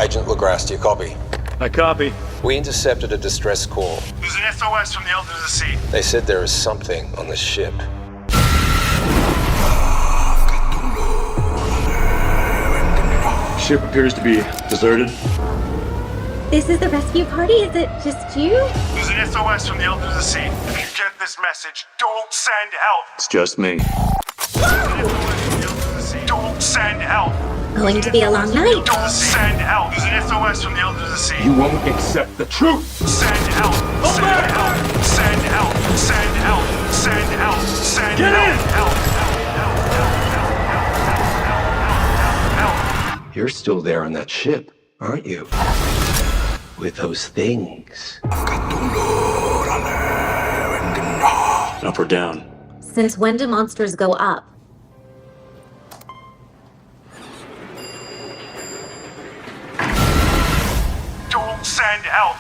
Agent Legrasse, do you copy? I copy. We intercepted a distress call. There's an SOS from the Elder of the Sea. They said there is something on the ship. Ship appears to be deserted. This is the rescue party? Is it just you? There's an SOS from the Elder of the Sea. If you get this message, don't send help. It's just me. Don't send help. Going to be a long night. Don't send help. There's an SOS from the Elder of the Sea. You won't accept the truth. Send help. Send help. Send help. Send help. Send help. Send Get help. in! Help. You're still there on that ship, aren't you? With those things. Up or down? Since when do monsters go up? Don't send help.